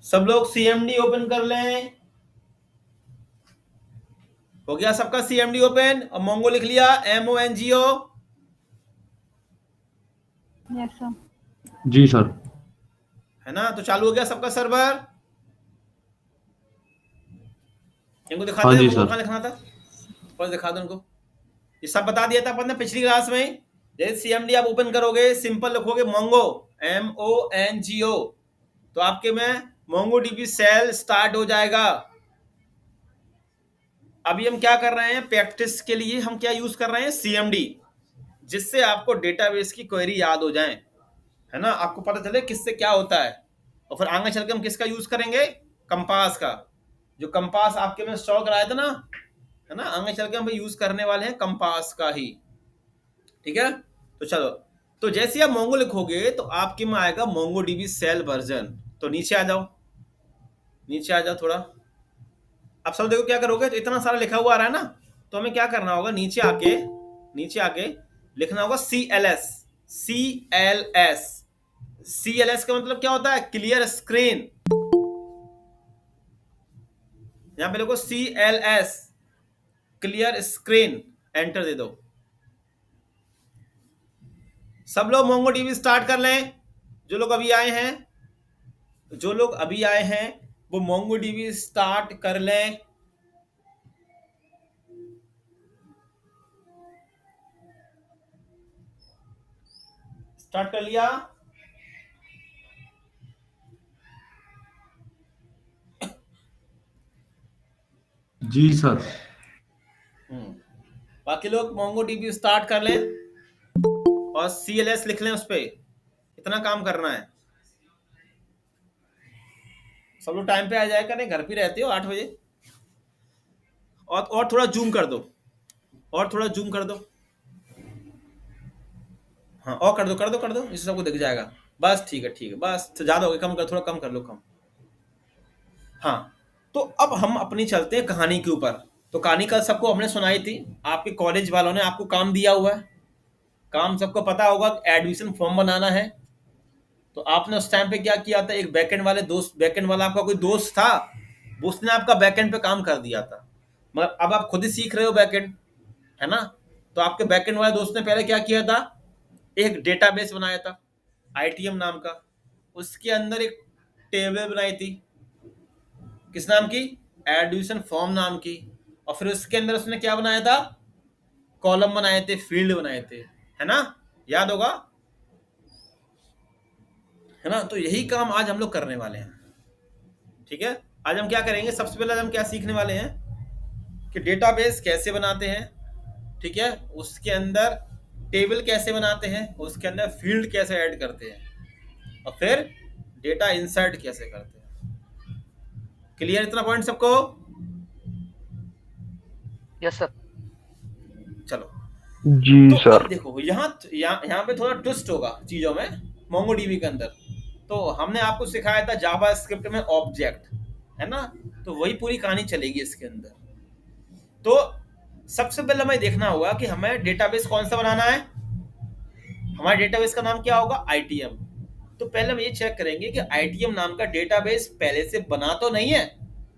सब लोग CMD open कर लें। हो गया सबका CMD ओपन और मोंगो लिख लिया, MONGO। Yes sir. जी सर। है ना, तो चालू हो गया सबका सर्वर। इनको दिखा हाँ दे जी मोंगो सर। कहाँ लिखना था, और दिखा दो इनको। ये सब बता दिया था अपन ने पिछली क्लास में। जैसे CMD आप ओपन करोगे, सिंपल लिखोगे मोंगो, MONGO, तो आपके में मोंगो DB सेल स्टार्ट हो जाएगा। अभी हम क्या कर रहे हैं, प्रैक्टिस के लिए हम क्या यूज कर रहे हैं, CMD, जिससे आपको डेटाबेस की क्वेरी याद हो जाए, है ना, आपको पता चले किससे क्या होता है। और फिर आगे चल के हम किसका यूज करेंगे, कंपास का। जो कंपास आपके में स्टॉक कराया था ना, है ना, आगे चल के हम यूज करने वाले हैं कंपास का ही। ठीक है, तो चलो, तो जैसे आप मोंगो लिखोगे तो आपके में आएगा मोंगो DB सेल वर्जन। तो नीचे आ जाओ, नीचे आ जाओ थोड़ा। अब सब देखो क्या करोगे, तो इतना सारा लिखा हुआ आ रहा है ना, तो हमें क्या करना होगा, नीचे आके, नीचे आके लिखना होगा CLS। CLS, CLS का मतलब क्या होता है, क्लियर स्क्रीन। यहां पे लिखो CLS, क्लियर स्क्रीन, एंटर दे दो। सब लोग मोंगो DB स्टार्ट कर लें। जो लोग अभी आए हैं, जो लोग अभी आए हैं वो मोंगो DB स्टार्ट कर लें। स्टार्ट कर लिया। जी सर। बाकी लोग मोंगो DB स्टार्ट कर लें और CLS लिख लें उस पे। इतना काम करना है। सब लोग टाइम पे आ जाए, करें घर पे रहते हो 8 बजे। और थोड़ा जूम कर दो, और थोड़ा जूम कर दो। हाँ, और कर दो, कर दो, कर दो, इससे सबको दिख जाएगा। बस ठीक है, ठीक है, बस ज्यादा हो गया, कम कर, थोड़ा कम कर लो, कम। हाँ, तो अब हम अपनी चलते हैं कहानी के ऊपर। तो कहानी कल सबको हमने सुनाई थी, आपके कॉलेज वालों ने आपको काम दिया हुआ है। काम सबको पता होगा, एडमिशन फॉर्म बनाना है। तो आपने उस टाइम पे क्या किया था, एक बैकएंड वाले दोस्त, बैकएंड वाला आपका कोई दोस्त था, वो उसने आपका बैकएंड पे काम कर दिया था। मगर अब आप खुद ही सीख रहे हो बैकएंड, है ना। तो आपके बैकएंड वाले दोस्त ने पहले क्या किया था, एक डेटाबेस बनाया था ITM नाम का। उसके अंदर एक टेबल बनाई थी, किस नाम की, एडमिशन फॉर्म नाम की। और फिर उसके अंदर उसने क्या बनाया था, कॉलम बनाए थे, फील्ड बनाए थे, है ना, याद होगा, है ना। तो यही काम आज हम लोग करने वाले हैं। ठीक है, आज हम क्या करेंगे, सबसे पहले हम क्या सीखने वाले हैं कि डेटाबेस कैसे बनाते हैं। ठीक है, उसके अंदर टेबल कैसे बनाते हैं, उसके अंदर फील्ड कैसे ऐड करते हैं, और फिर डेटा इंसर्ट कैसे करते हैं। क्लियर इतना पॉइंट सबको? Yes sir. चलो, जी तो अब सर। देखो यहाँ पे थोड़ा ट्विस्ट होगा चीजों में, मोंगो DB के अंदर। तो हमने आपको सिखाया था जावा स्क्रिप्ट में ऑब्जेक्ट, है ना, तो वही पूरी कहानी चलेगी इसके अंदर। तो सबसे पहले हमें देखना होगा कि हमें डेटाबेस कौन सा बनाना है। हमारे डेटाबेस का नाम क्या होगा, ITM। तो पहले हम ये चेक करेंगे कि ITM नाम का डेटाबेस पहले से बना तो नहीं है।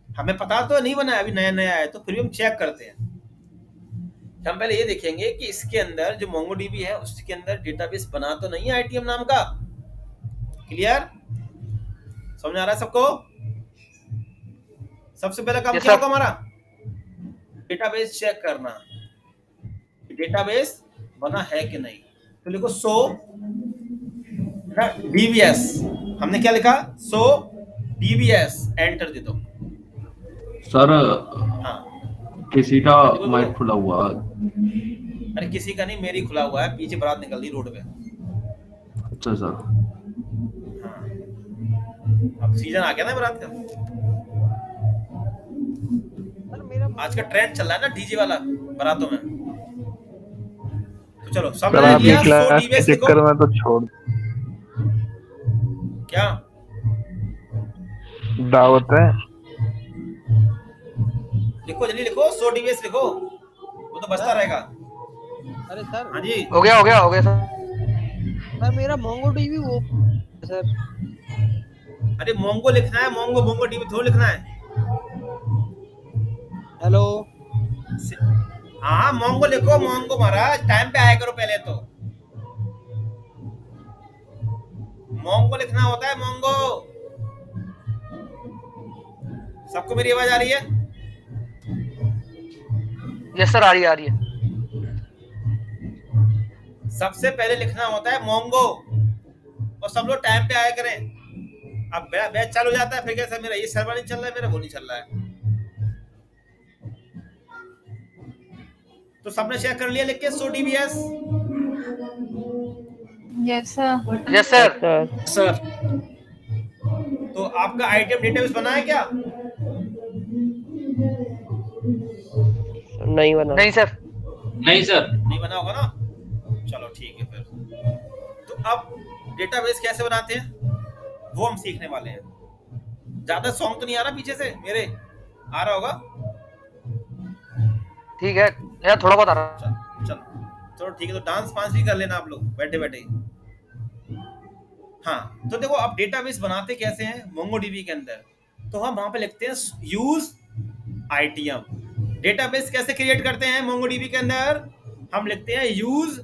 हमें पता तो नहीं बना है, अभी नया नया है, तो फिर भी हम चेक करते हैं। हम पहले ये देखेंगे कि इसके अंदर जो MongoDB है उसके अंदर डेटाबेस बना तो नहीं है ITM नाम का। क्लियर, समझ आ रहा है सबको? सबसे पहला काम यस क्या सर। होगा हमारा, डेटाबेस चेक करना, डेटाबेस बना है कि नहीं। तो लिखो सो DBS, हमने क्या लिखा, सो DBS, एंटर दे दो। सर हाँ, किसी का हाँ जी, बोलो माइक बोलो। खुला हुआ है। अरे किसी का नहीं, मेरी खुला हुआ है, पीछे बारात निकल रही रोड पे। अच्छा सर। हाँ, अब सीजन आ गया ना बारात का। सर मेरा आज का ट्रेंड चल रहा है ना डीजे वाला बारातों में। तो चलो, सब सर ने आपकी लिया, सो क्लास के DBS लिखो। चक्कर में तो छोड़ क्या दावत है। लिखो, जल्दी लिखो, सो DBS लिखो, वो तो बचता सर, रहेगा। अरे सर, हाँ जी, हो गया, हो गया, हो गया सर। सर मेरा मोंगो डीबी वो सर अरे मोंगो लिखना है, मोंगो मोंगो डीबी थोड़ा लिखना है। हेलो। हाँ मोंगो लिखो, मोंगो महाराज, टाइम पे आया करो पहले तो। मोंगो लिखना होता है, मोंगो। सबको मेरी आवाज आ रही है? यस सर, आ रही है। सबसे पहले लिखना होता है मोंगो, और सब लोग टाइम पे आया करें। अब बैच चालू हो जाता है, फिर कैसे मेरा ये सर्वर नहीं चल रहा है, मेरा वो नहीं चल रहा है। तो सबने चेक कर लिया लिख के so DBS? Yes sir. Yes sir. Sir तो आपका आइटम डेटाबेस बना है क्या? नहीं बना। नहीं सर। नहीं सर। नहीं बना होगा ना, चलो ठीक है फिर। तो अब डेटाबेस कैसे बनाते हैं वो हम सीखने वाले हैं। ज्यादा सॉन्ग तो नहीं आ रहा पीछे से मेरे? आ रहा होगा? ठीक है यार, थोड़ा बहुत आ रहा। चलो ठीक है, तो डांस पांस भी कर लेना आप लोग बैठे बैठे। हाँ तो देखो, अब डेटाबेस बनाते कैसे हैं मोंगोडीबी के अंदर। तो हम वहां पे लिखते हैं यूज आईटीएम। डेटाबेस कैसे क्रिएट करते हैं मोंगोडीबी के अंदर? हम लिखते हैं यूज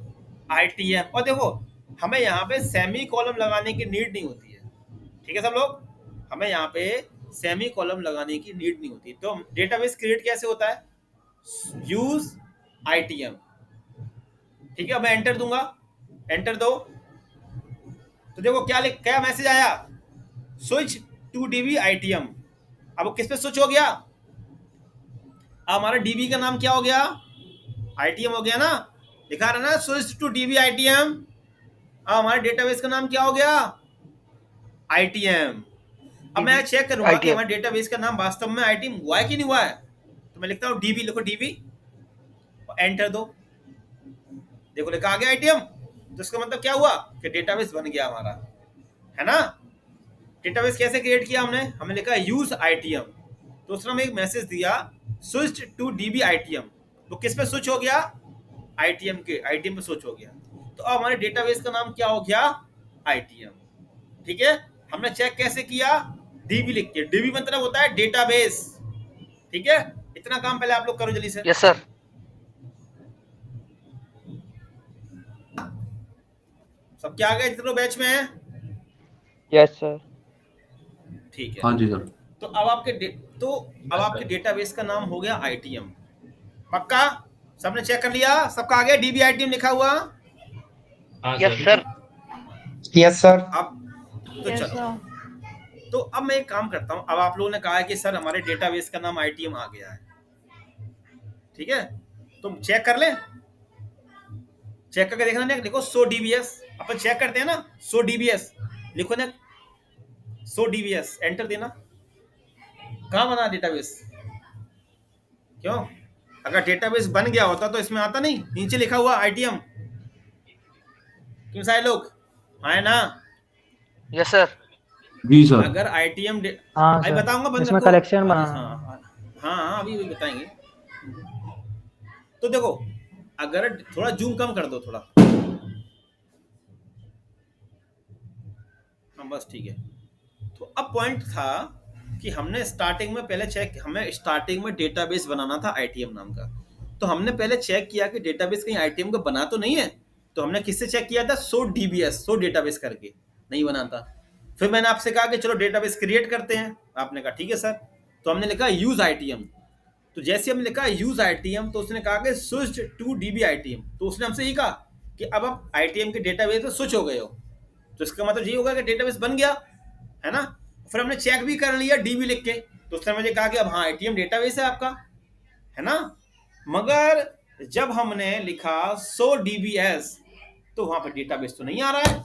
आईटीएम। और देखो, हमें यहाँ पे सेमी कॉलम लगाने की नीड नहीं होती है, ठीक है सब लोग? हमें यहाँ पे सेमी कॉलम लगाने की नीड नहीं होती। तो डेटाबेस क्रिएट कैसे होता है? Use ITM. ठीक है, मैं एंटर दूंगा, एंटर दो। तो देखो क्या मैसेज आया, स्विच टू डीबी आईटीएम। अब किस पे स्विच हो गया? अब हमारा डीबी का नाम क्या हो गया? आईटीएम हो गया ना, दिखा रहा ना, स्विच टू डीबी आईटीएम। अब हमारे डेटाबेस का नाम क्या हो गया? आईटीएम। अब मैं चेक करूंगा कि हमारे डेटाबेस का नाम वास्तव में आईटीएम हुआ है कि नहीं हुआ है। तो मैं लिखता हूँ डीबी, लिखो डीबी और एंटर दो। देखो लिखा आ गया आईटीएम। तो इसका मतलब क्या हुआ कि डेटाबेस बन गया हमारा, है ना? डेटाबेस कैसे क्रिएट किया हमने? हमने लिखा यूज आईटीएम। तो उसने हमें एक मैसेज दिया स्विच टू डीबी आईटीएम। तो किस पे स्विच हो गया? आईटीएम के, आईटीएम पे स्विच हो गया। तो अब हमारे डेटाबेस का नाम क्या हो गया? आईटीएम। ठीक है, हमने चेक कैसे किया? डीबी लिख के। डीबी मतलब होता है डेटाबेस। ठीक है, इतना काम पहले आप लोग करो जल्दी से। Yes sir. सब क्या आ गए जितने बैच में हैं? Yes sir. ठीक है। हाँ जी सर। तो अब आपके डेटाबेस का नाम हो गया आईटीएम। पक्का? सबने चेक कर लिया? सबका आ गया डीबी आईटीएम लिखा हुआ? Yes sir. Yes sir. अब तो यस चलो, सर। तो अब मैं एक काम करता हूं। अब आप लोगों ने कहा है कि सर हमारे डेटाबेस का नाम आईटीएम आ गया है, ठीक है, तो चेक कर लें। चेक करके देखना ना, लिखो सो डीबीएस। अपन चेक करते हैं ना, सो डीबीएस लिखो ना, सो डीबीएस, एंटर देना। कहाँ बना डेटाबेस? क्यों? अगर डेटाबेस बन गया होता तो इसमें आता नहीं, नीचे लिखा हुआ आईटीएम। क्यों सारे लोग आए ना? Yes sir. जी सर। अगर आईटीएम हाँ अभी सर, बताऊंगा, बंद इसमें रखो। कलेक्शन बना। हाँ हाँ अभी बताएंगे। तो देखो, अगर थोड़ा जूम कम कर दो थोड़ा, हाँ बस ठीक है। तो अब पॉइंट था कि हमने स्टार्टिंग में पहले चेक, हमें स्टार्टिंग में डेटाबेस बनाना था आईटीएम नाम का। तो हमने पहले चेक किया कि डेटाबेस कहीं आईटीएम का बना तो नहीं है। तो हमने किससे चेक किया था? सो डीबीएस, सो डेटाबेस करके नहीं बना था। फिर मैंने आपसे कहा कि चलो डेटाबेस क्रिएट करते हैं। आपने कहा ठीक है सर। तो हमने लिखा यूज आईटीएम। तो जैसे हमने लिखा यूज आईटीएम, तो उसने कहा कि स्विच टू डीबी आईटीएम। तो उसने हमसे ये कहा कि अब आप आईटीएम के डेटाबेस पे स्विच हो गए हो। तो इसका मतलब ये होगा कि डेटाबेस बन गया, है ना? फिर हमने चेक भी कर लिया डीबी लिख के। तो उसने मुझे कहा कि अब हाँ आईटीएम डेटाबेस है आपका, है ना? मगर जब हमने लिखा सो डीबीएस, तो वहां पर डेटाबेस तो नहीं आ रहा है।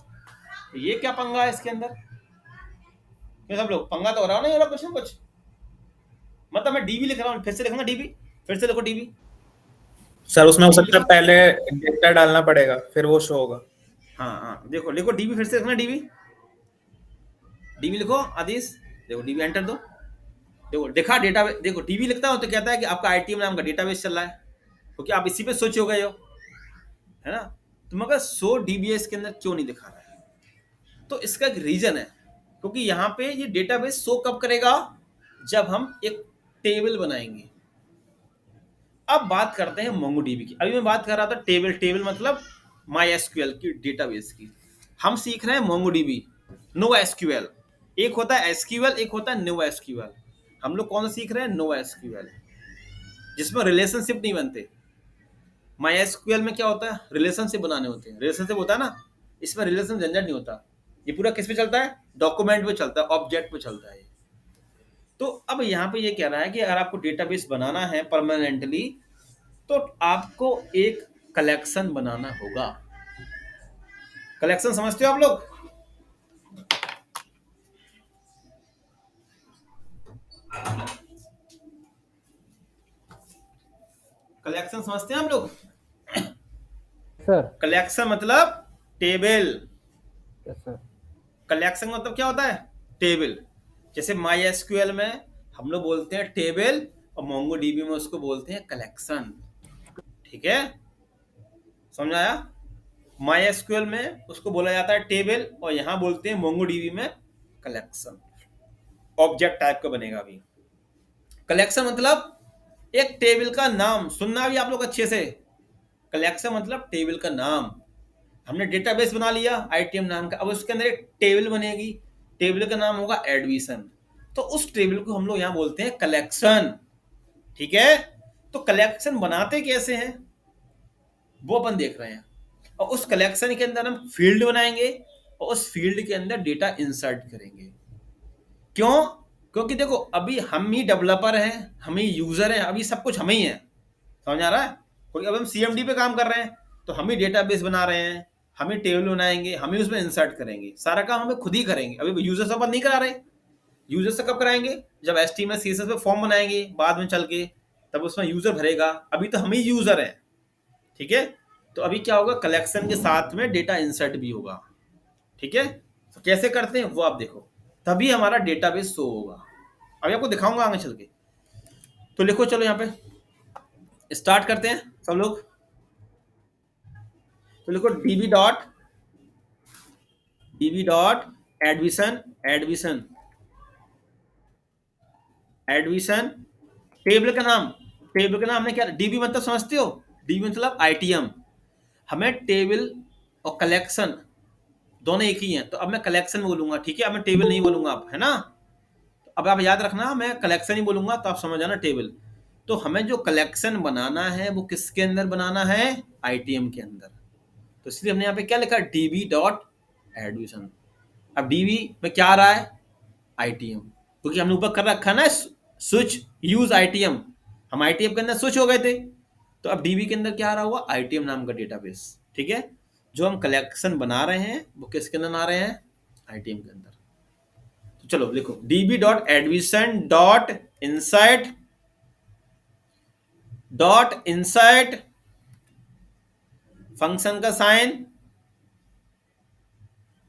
तो ये क्या पंगा है इसके अंदर? ये सब लोग पंगा तो हो रहा है ना कुछ ना कुछ। मतलब मैं डीबी लिख रहा हूँ, फिर से लिखूंगा डीबी, फिर से लिखो डीबी। सर उसमें हो सकता है पहले डेटा डालना पड़ेगा, फिर वो शो होगा। हाँ देखो लिखो डीबी, फिर से लिखना डीबी। डीबी लिखो आदेश, देखो डीबी एंटर दो। देखो देखा डेटाबेस, देखो डीबी लिखता हूँ तो कहता है कि आपका आईटीएम नाम का डेटाबेस चल रहा है, क्योंकि आप इसी पे स्विच हो गए हो, है ना? तो मगर सो डीबीएस के अंदर क्यों नहीं दिखा रहा है? तो इसका एक रीजन है। क्योंकि यहाँ पे ये डेटाबेस शो कब करेगा, जब हम एक टेबल बनाएंगे। अब बात करते हैं मोंगोडीबी की। अभी मैं बात कर रहा था टेबल, टेबल मतलब माई एसक्यूएल की डेटाबेस की। हम सीख रहे हैं मोंगोडीबी, नो एसक्यूएल। एक होता है एसक्यूएल, एक होता है नो एसक्यूएल। हम लोग कौन सा सीख रहे हैं, नो एसक्यूएल, जिसमें रिलेशनशिप नहीं बनते। माई एसक्यूएल में क्या होता है, रिलेशनशिप बनाने होते हैं, रिलेशनशिप होता है ना, इसमें रिलेशन झंझट नहीं होता। ये पूरा किस पे चलता है, डॉक्यूमेंट पे चलता है, ऑब्जेक्ट पे चलता है। तो अब यहाँ पे ये कह रहा है कि अगर आपको डेटाबेस बनाना है परमानेंटली, तो आपको एक कलेक्शन बनाना होगा। कलेक्शन समझते हो आप लोग? कलेक्शन समझते हैं आप लोग? सर। कलेक्शन मतलब टेबल। Yes sir. कलेक्शन मतलब क्या होता है, टेबल। जैसे माई एसक्यूएल में हम लोग बोलते हैं टेबल, और मोंगोडीबी में उसको बोलते हैं कलेक्शन। ठीक है, समझ आया? माई एसक्यूएल में उसको बोला जाता है टेबल, और यहां बोलते हैं मोंगोडीबी में कलेक्शन। ऑब्जेक्ट टाइप का बनेगा। अभी कलेक्शन मतलब एक टेबल का नाम, सुनना भी आप लोग अच्छे से। कलेक्शन मतलब टेबल का नाम। हमने डेटाबेस बना लिया आईटीएम नाम का, अब उसके अंदर एक टेबल बनेगी, टेबल का नाम होगा एडमिशन। तो उस टेबल को हम लोग यहां बोलते हैं कलेक्शन। ठीक है, तो कलेक्शन बनाते कैसे हैं वो अपन देख रहे हैं। और उस कलेक्शन के अंदर हम फील्ड बनाएंगे, और उस फील्ड के अंदर डेटा इंसर्ट करेंगे। क्यों? क्योंकि देखो अभी हम ही डेवलपर हैं, हम ही यूजर हैं, अभी सब कुछ हम ही है। समझ आ रहा है? क्योंकि अब हम सीएमडी पे काम कर रहे हैं, तो हम ही डेटाबेस बना रहे हैं, हम ही टेबल बनाएंगे, हम ही उसमें इंसर्ट करेंगे, सारा काम हमें खुद ही करेंगे। अभी यूजर से अपन नहीं करा रहे। यूजर से कब कराएंगे, जब एचटीएमएल सीएसएस में फॉर्म बनाएंगे बाद में चल के, तब उसमें यूजर भरेगा। अभी तो हम ही यूजर हैं। ठीक है, तो अभी क्या होगा, कलेक्शन के साथ में डेटा इंसर्ट भी होगा। ठीक है, तो कैसे करते हैं वो आप देखो, तभी हमारा डेटाबेस शो होगा। अभी आपको दिखाऊंगा आगे चल के। तो लिखो, चलो यहाँ पे स्टार्ट करते हैं सब लोग। तो लिखो db dot admission, admission, admission. Table का नाम, टेबल का नाम हमने क्या, डीबी मतलब समझते हो, डीबी मतलब आईटीएम। हमें टेबल और कलेक्शन दोनों एक ही हैं, तो अब मैं कलेक्शन बोलूंगा। ठीक है, अब मैं टेबल नहीं बोलूंगा, आप है ना। तो अब आप याद रखना, मैं कलेक्शन ही बोलूंगा तो आप समझ आना टेबल। तो हमें जो कलेक्शन बनाना है वो किसके अंदर बनाना है, आईटीएम के अंदर। तो इसलिए हमने यहाँ पे क्या लिखा, डीबी डॉट एडमिशन। अब डीबी में क्या आ रहा है, आईटीएम, क्योंकि हमने ऊपर कर रखा ना स्विच यूज आईटीएम, हम आईटीएम के अंदर स्विच हो गए थे। तो अब डीबी के अंदर क्या आ रहा होगा, आईटीएम नाम का डेटाबेस। ठीक है, जो हम कलेक्शन बना रहे हैं वो किसके अंदर आ रहे हैं, आईटीएम के अंदर। तो चलो लिखो, dB dot admission dot insight, dot insight function का साइन,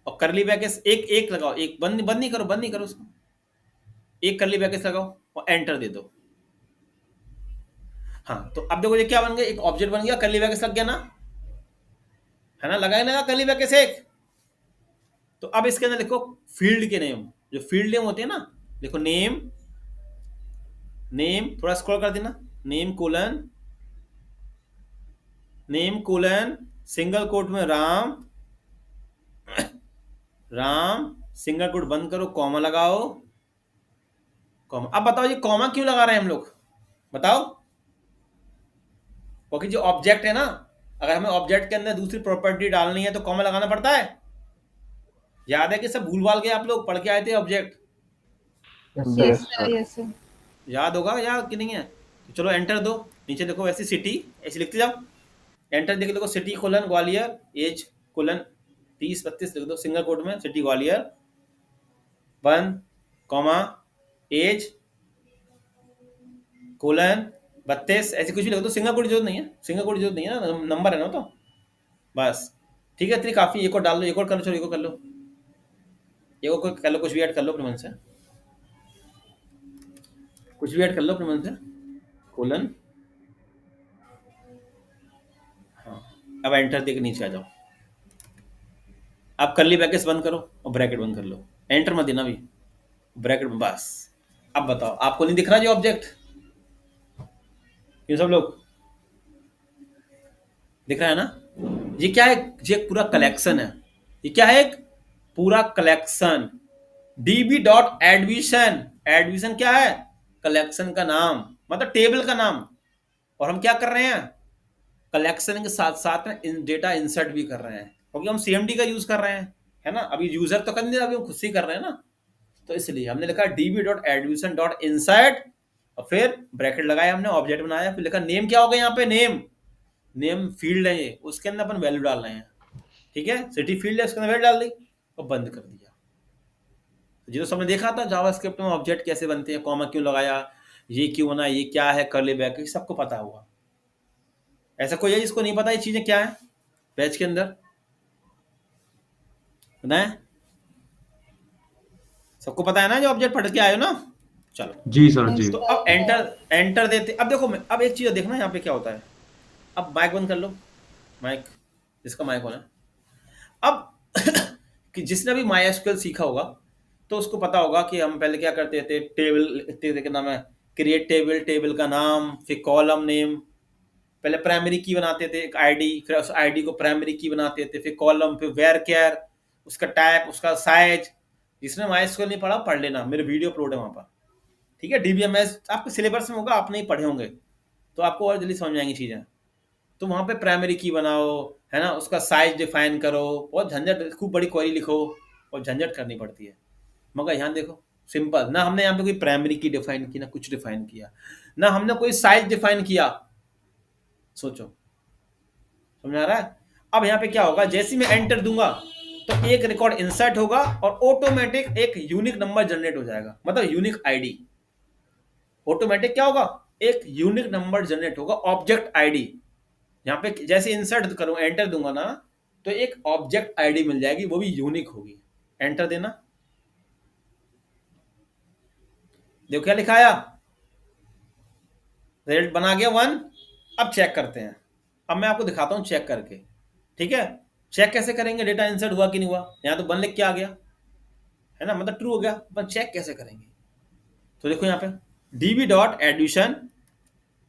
और करली ब्रैकेट एक एक लगाओ, एक बंद बंद नहीं करो, बंद नहीं करो उसको, एक करली ब्रैकेट लगाओ और एंटर दे दो। हाँ, तो अब देखो ये क्या बन गया, एक ऑब्जेक्ट बन गया, करली ब्रैकेट लग गया ना, है ना, लगाए ना करली ब्रैकेट एक। तो अब इसके अंदर लिखो फील्ड के नेम, जो फील्ड नेम होते हैं ना, देखो नेम, नेम थोड़ा स्क्रॉल कर देना, name colon, name colon single quote में राम, राम सिंगल कोट बंद करो, कॉमा लगाओ, कॉमा। अब बताओ ये कॉमा क्यों लगा रहे हैं हम लोग, बताओ? क्योंकि जो ऑब्जेक्ट है ना, अगर हमें ऑब्जेक्ट के अंदर दूसरी प्रॉपर्टी डालनी है तो कॉमा लगाना पड़ता है। याद है कि सब भूल भाल के आप लोग पढ़ के आए थे object, Yes, sir. Yes, sir. याद होगा या कि नहीं है? तो चलो एंटर दो, नीचे देखो ऐसी सिटी, ऐसे लिखते जाओ, एंटर देख देखो, city colon Gwalior, age colon 30-32 लिख दो सिंगल कोट में, सिटी ग्वालियर बंद, कॉमा एज कोलन 32, ऐसे कुछ भी लिख दो, सिंगल कोट की जरूरत नहीं है, सिंगल कोट की जरूरत नहीं है ना, नंबर है ना तो बस। ठीक है, इतनी काफी, एक और डाल लो, एक और कर लो, चलो एक और कर लो, एक और कर लो, कुछ भी ऐड कर लो अपने मन से, कुछ भी ऐड कर लो अपने मन से, कोलन। हाँ, अब एंटर देके नीचे आ जाओ। अब करली ब्रैकेट्स बंद करो और ब्रैकेट बंद कर लो, एंटर मत देना अभी, ब्रैकेट में बस। अब बताओ, आपको नहीं दिख रहा जो ऑब्जेक्ट? ये सब लोग दिख रहा है ना? ये क्या है? ये पूरा कलेक्शन है। ये क्या है? एक पूरा collection. DB dot admission, admission क्या है? कलेक्शन का नाम, मतलब टेबल का नाम। और हम क्या कर रहे हैं? कलेक्शन के साथ साथ में डेटा इंसर्ट भी कर रहे हैं, क्योंकि हम सीएमडी का यूज कर रहे हैं, है ना? अभी यूजर तो कर नहीं रहा, अभी हम खुद से ही कर रहे हैं ना। तो इसलिए हमने लिखा dB dot admission dot insert, और फिर ब्रैकेट लगाया हमने, ऑब्जेक्ट बनाया, फिर लिखा नेम। क्या होगा यहाँ पे? नेम, नेम फील्ड है ये, उसके अंदर अपन वैल्यू डाल रहे हैं, ठीक है? सिटी फील्ड है, उसके अंदर वैल्यू डाल दी और बंद कर दिया। तो जो सबने देखा था जावास्क्रिप्ट में ऑब्जेक्ट कैसे बनते हैं, कॉमा क्यों लगाया, ये क्यों बना, ये क्या है, कर्ली ब्रैकेट, सबको पता होगा। ऐसा कोई है जिसको नहीं पता ये चीजें क्या है बैच के अंदर? बताएं, सबको पता है ना जो ऑब्जेक्ट पढ़ के आए हो ना? चलो, जी सर जी। तो अब एंटर देते। अब देखो, अब एक चीज देखना यहाँ पे क्या होता है। अब माइक बंद कर लो, माइक, जिसका माइक होना। अब कि जिसने भी MySQL सीखा होगा तो उसको पता होगा कि हम पहले क्या करते थे, टेबल लिखते थे, क्या नाम है, क्रिएट टेबल, टेबल का नाम, फिर कॉलम नेम, पहले प्राइमरी की बनाते थे एक आईडी, फिर उस आईडी को प्राइमरी की बनाते थे, फिर कॉलम, फिर वेयर केयर, उसका टाइप, उसका साइज। जिसने MySQL नहीं पढ़ा पढ़ लेना, मेरे वीडियो अपलोड है वहाँ पर, ठीक है? DBMS आपके सिलेबस में होगा, आप नहीं पढ़े होंगे तो आपको और जल्दी समझ में आएंगी चीज़ें। तो वहाँ पे प्राइमरी की बनाओ, है ना, उसका साइज डिफाइन करो, और झंझट, खूब बड़ी क्वेरी लिखो और झंझट करनी पड़ती है। मगर यहाँ देखो सिंपल, ना हमने यहाँ पे कोई प्राइमरी की डिफाइन की, ना कुछ डिफाइन किया, ना हमने कोई साइज डिफाइन किया। सोचो, समझ आ रहा है? अब यहाँ पे क्या होगा, जैसे मैं एंटर दूंगा तो एक रिकॉर्ड इंसर्ट होगा और ऑटोमेटिक एक यूनिक नंबर जनरेट हो जाएगा, मतलब यूनिक आईडी। ऑटोमेटिक क्या होगा? एक यूनिक नंबर जनरेट होगा, ऑब्जेक्ट आईडी। यहाँ पे जैसे इंसर्ट करूँ, एंटर दूंगा ना, तो एक ऑब्जेक्ट आईडी मिल जाएगी, वो भी यूनिक होगी। एंटर देना, देखो क्या लिखा आया, रिजल्ट बना गया 1। अब चेक करते हैं, अब मैं आपको दिखाता हूँ चेक करके, ठीक है? चेक कैसे करेंगे डेटा इंसर्ट हुआ कि नहीं हुआ? यहाँ तो 1 लिख के आ गया, है ना, मतलब ट्रू हो गया। अपन चेक कैसे करेंगे? तो देखो यहाँ पे डीबी डॉट एडमिशन,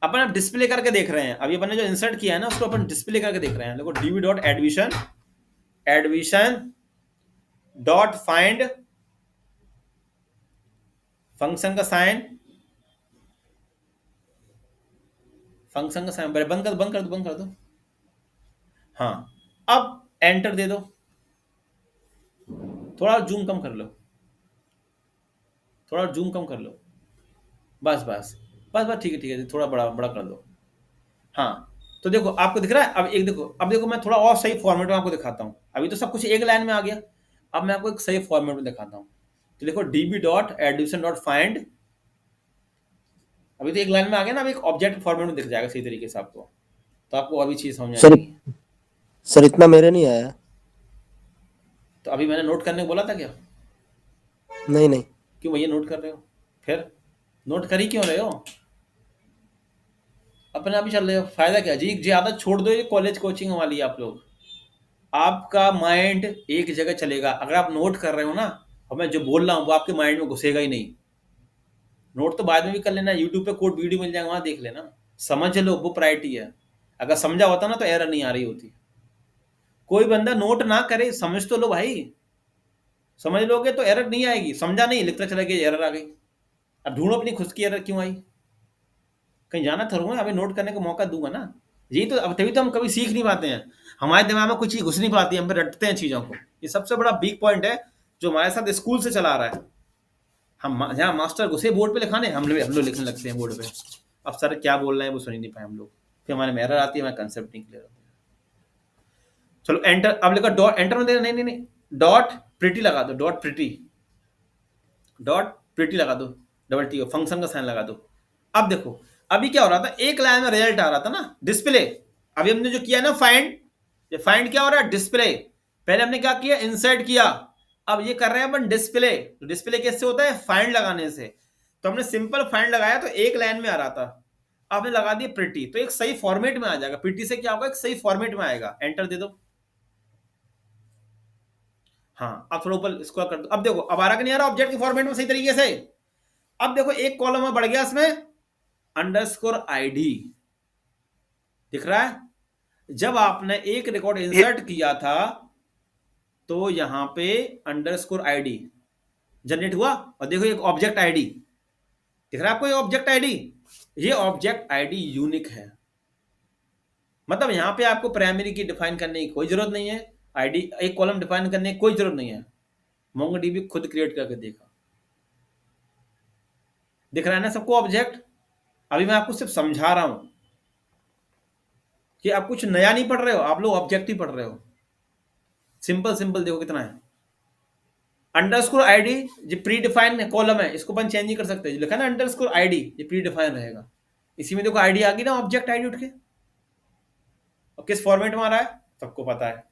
अपन अब डिस्प्ले करके देख रहे हैं। अभी अपन ने जो इंसर्ट किया है ना, उसको अपन डिस्प्ले करके देख रहे हैं। देखो dB dot admission, admission dot find, function का साइन, फंक्शन का साइन, बंद कर दो, बंद कर दो, बंद कर दो। हाँ, अब एंटर दे दो, थोड़ा जूम कम कर लो, थोड़ा जूम कम कर लो, बस बस बस बस, ठीक है ठीक है, थोड़ा बड़ा बड़ा कर दो। हाँ, तो देखो आपको दिख रहा है। अब एक देखो, अब देखो मैं थोड़ा और सही फॉर्मेट में आपको दिखाता हूँ। अभी तो सब कुछ एक लाइन में आ गया, अब मैं आपको एक सही फॉर्मेट में दिखाता हूँ। तो देखो dB dot admission dot find, अभी तो एक लाइन में आ गया ना, अब एक ऑब्जेक्ट फॉर्मेट में दिख जाएगा सही तरीके से आपको, तो आपको अभी चीज समझ सर आएगी। सर इतना मेरे नहीं आया। तो अभी मैंने नोट करने को बोला था क्या? नहीं नहीं। क्यों भैया नोट कर रहे हो? फिर नोट कर ही क्यों रहे हो? अपने आप ही चल रहे हो, फायदा क्या जी? जी आदत छोड़ दो, ये कॉलेज कोचिंग वाली आप लोग। आपका माइंड एक जगह चलेगा। अगर आप नोट कर रहे हो ना, और मैं जो बोल रहा हूँ वो आपके माइंड में घुसेगा ही नहीं। नोट तो बाद में भी कर लेना, यूट्यूब पे कोड वीडियो मिल जाएगा, वहां देख लेना, समझ लो, वो प्रायोरिटी है। अगर समझा होता ना तो एरर नहीं आ रही होती। कोई बंदा नोट ना करे, समझ तो लो भाई, समझ लोगे तो एरर नहीं आएगी। समझा नहीं, लिखता चला गया, एरर आ गई। अब ढूंढो अपनी खुद की एरर क्यों आई। कहीं जाना थरूंगा, अभी नोट करने का मौका दूंगा ना। यही तो, अब तभी तो हम कभी सीख नहीं पाते हैं, हमारे दिमाग में कुछ चीज घुस नहीं पाती, हम पे रटते हैं चीजों को। ये सबसे बड़ा वीक पॉइंट है जो हमारे साथ स्कूल से चला आ रहा है। हम जहाँ मास्टर घुसे बोर्ड पे लिखाने, हम लोग लिखने लगते हैं बोर्ड पे। अब सर क्या बोल रहे हैं वो सुन ही नहीं पाए हम लोग, फिर हमारे में एरर आती है, हमारे कंसेप्ट नहीं क्लियर होते। चलो एंटर, अब लिखा डॉट, एंटर में देना, नहीं नहीं नहीं, डॉट प्रिटी लगा दो, डॉट प्रिटी, डॉट प्रिटी लगा दो, डबल टी, फंक्शन का साइन लगा दो। अब देखो अभी क्या हो रहा था, एक लाइन में रिजल्ट आ रहा था ना, डिस्प्ले। अभी हमने जो किया ना फाइंड, ये फाइंड क्या हो रहा है, डिस्प्ले। पहले हमने क्या किया, इंसर्ट किया, अब ये कर रहे हैं अपन डिस्प्ले। तो डिस्प्ले कैसे होता है, फाइंड लगाने से। तो हमने सिंपल फाइंड लगाया तो एक लाइन में आ रहा था, आपने लगा दिया प्रिटी, तो एक सही फॉर्मेट में आ जाएगा। प्रिटी से क्या होगा, एक सही फॉर्मेट में आएगा। एंटर दे दो, हाँ, अब थोड़ा ऊपर स्क्रॉल कर दो। अब देखो, अब आ रहा कि नहीं आ रहा ऑब्जेक्ट के फॉर्मेट में सही तरीके से? अब देखो एक कॉलम में बढ़ गया, इसमें अंडरस्कोर आईडी दिख रहा है। जब आपने एक रिकॉर्ड इंसर्ट किया था तो यहां पे अंडरस्कोर आईडी जनरेट हुआ, और देखो एक ऑब्जेक्ट आईडी दिख रहा है आपको, ये ऑब्जेक्ट आईडी, ये ऑब्जेक्ट आईडी यूनिक है। मतलब यहां पे आपको प्राइमरी की डिफाइन करने की कोई जरूरत नहीं है, आईडी एक कॉलम डिफाइन करने की कोई जरूरत नहीं है। मोंगोडीबी खुद क्रिएट करके देखा, दिख रहा है ना सबको ऑब्जेक्ट। अभी मैं आपको सिर्फ समझा रहा हूं कि आप कुछ नया नहीं पढ़ रहे हो, आप लोग ऑब्जेक्ट ही पढ़ रहे हो। सिंपल सिंपल देखो कितना है। अंडरस्कोर आईडी जो प्री डिफाइन कॉलम है, इसको अपन चेंज नहीं कर सकते। जो लिखा ना अंडरस्कोर आईडी, ये प्री डिफाइन रहेगा। इसी में देखो आईडी आ गई ना, ऑब्जेक्ट आईडी उठ के। और किस फॉर्मेट में आ रहा है सबको पता है,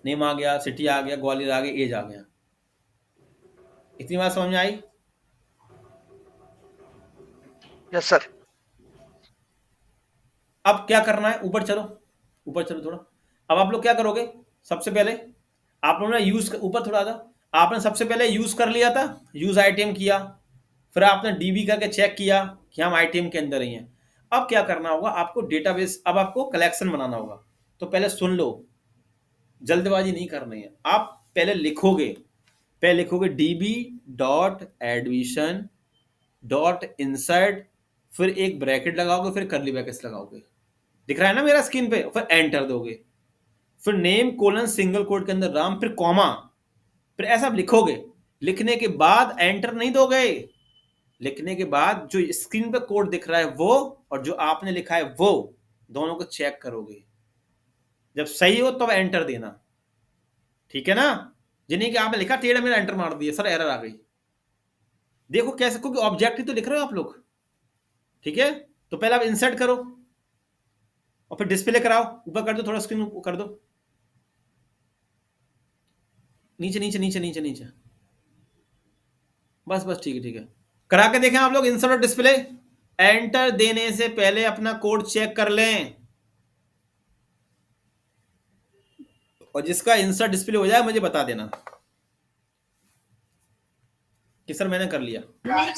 नेम आ गया, सिटी आ गया, ग्वालियर आ गया, एज आ गया। इतनी बात समझ में आई? Yes sir. अब क्या करना है, ऊपर चलो, ऊपर चलो थोड़ा। अब आप लोग क्या करोगे, सबसे पहले आप लोगों ने यूज, ऊपर थोड़ा था, आपने सबसे पहले यूज कर लिया था, यूज आइटम किया, फिर आपने डीबी करके चेक किया कि हम आइटम के अंदर ही हैं। अब क्या करना होगा आपको, डेटाबेस, अब आपको कलेक्शन बनाना होगा। तो पहले सुन लो, जल्दबाजी नहीं करनी है। आप पहले लिखोगे, dB dot admission dot insert, फिर एक ब्रैकेट लगाओगे, फिर करली ब्रैकेट्स लगाओगे, दिख रहा है ना मेरा स्क्रीन पे, फिर एंटर दोगे, फिर नेम कोलन सिंगल कोट के अंदर राम, फिर कॉमा, फिर ऐसा लिखोगे। लिखने के बाद एंटर नहीं दोगे, लिखने के बाद जो स्क्रीन पे कोड दिख रहा है वो और जो आपने लिखा है वो दोनों को चेक करोगे। जब सही हो तब एंटर देना, ठीक है ना? जिन्हें कि आपने लिखा टेढ़ा मेरा, एंटर मार दिया, सर एरर आ गई। देखो कैसे, क्योंकि ऑब्जेक्ट ही तो लिख रहे हो आप लोग, ठीक है? तो पहले आप इंसर्ट करो और फिर डिस्प्ले कराओ। ऊपर कर दो, थोड़ा स्क्रीन कर दो, नीचे नीचे नीचे नीचे नीचे, बस बस, ठीक है ठीक है। करा के देखें आप लोग इंसर्ट और डिस्प्ले। एंटर देने से पहले अपना कोड चेक कर लें, और जिसका इंसर्ट डिस्प्ले हो जाए मुझे बता देना कि सर मैंने कर लिया।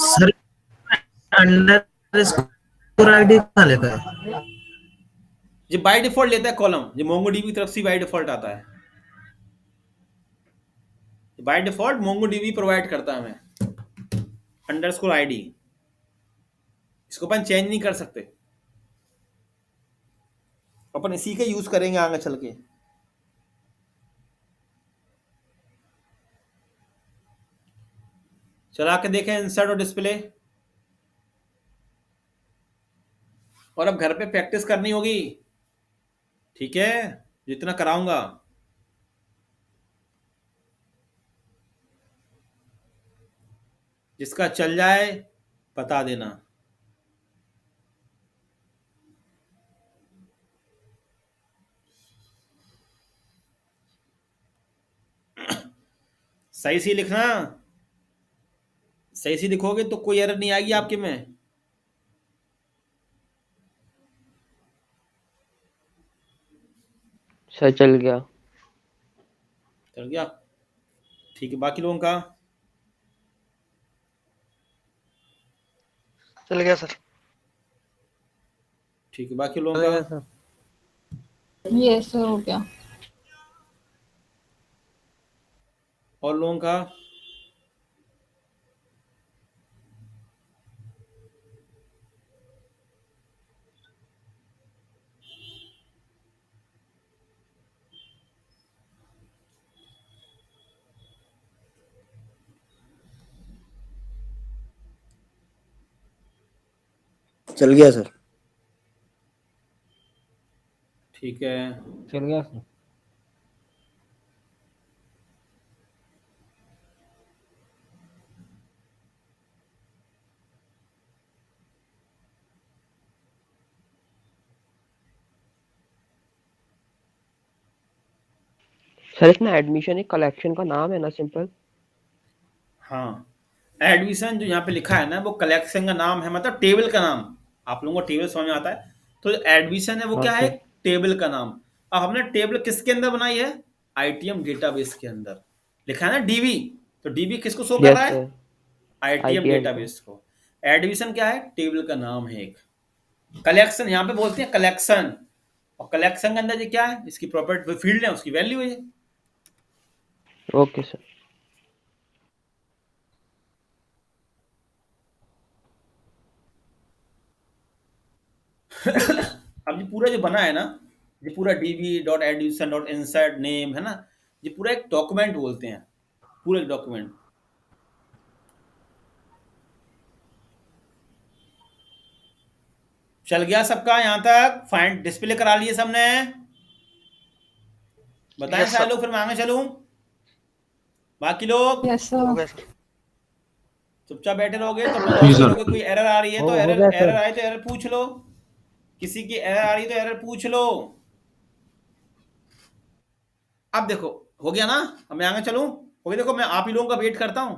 सर अंडरस्कोर आईडी कहाँ लेता है? ये बाय डिफॉल्ट लेता है कॉलम, ये मोंगोडीबी की तरफ से बाय डिफॉल्ट आता है। बाय डिफॉल्ट मोंगोडीबी प्रोवाइड करता है हमें अंडरस्कोर आईडी, इसको अपन चेंज नहीं कर सकते, अपन इसी का यूज करेंगे आगे चल के। चला के देखें इंसर्ट और डिस्प्ले, और अब घर पे प्रैक्टिस करनी होगी, ठीक है? जितना कराऊंगा। जिसका चल जाए बता देना। सही सी लिखना, सही सी लिखोगे तो कोई एरर नहीं आएगी आपके में। सर चल गया। चल गया, ठीक है। बाकी लोगों का चल गया सर। ठीक है, बाकी लोगों का सर ये सर हो गया। और लोगों का चल गया सर। ठीक है। चल गया सर। सर इसमें एडमिशन एक कलेक्शन का नाम है ना, सिंपल? हाँ, एडमिशन जो यहाँ पे लिखा है ना वो कलेक्शन का नाम है, मतलब टेबल का नाम। आप लोगों को टेबल समझ में आता है, तो एडमिशन है वो हाँ क्या है, सर। टेबल का नाम। अब हमने टेबल किसके अंदर बनाई है, आईटीएम डेटाबेस के अंदर लिखा है ना डीबी, तो डीबी किसको शो कर यस रहा है? सर, आईटीएम ITM डेटाबेस को। एडमिशन क्या है? टेबल का नाम है एक। कलेक्शन यहाँ पे बोलते हैं कलेक्शन, और कलेक्शन के अंदर ये क्या है? इसकी प्रॉपर्टी फील्ड है, उसकी वैल्यू है। Okay sir. अब ये पूरा जो बना है ना, ये पूरा db.admission.insert नेम है ना, ये पूरा एक डॉक्यूमेंट बोलते हैं, पूरा एक डॉक्यूमेंट। चल गया सबका यहाँ तक? फाइंड डिस्प्ले करा लिए सबने? बताएं Yes, सारे sir. लोग, फिर मैं आगे चलूं। बाकी लोग Yes, हो sir. गया सर। चुपचाप बैठे रहोगे तो अपना जी दोस्त सर। लोगे। कोई एरर आ रही है तो हो एरर गया सर। एरर आए तो एरर पूछ लो, किसी की एरर आ रही है तो एरर पूछ लो। अब देखो हो गया ना, अब मैं आगे चलूं? हो गया। देखो मैं आप ही लोगों का वेट करता हूं,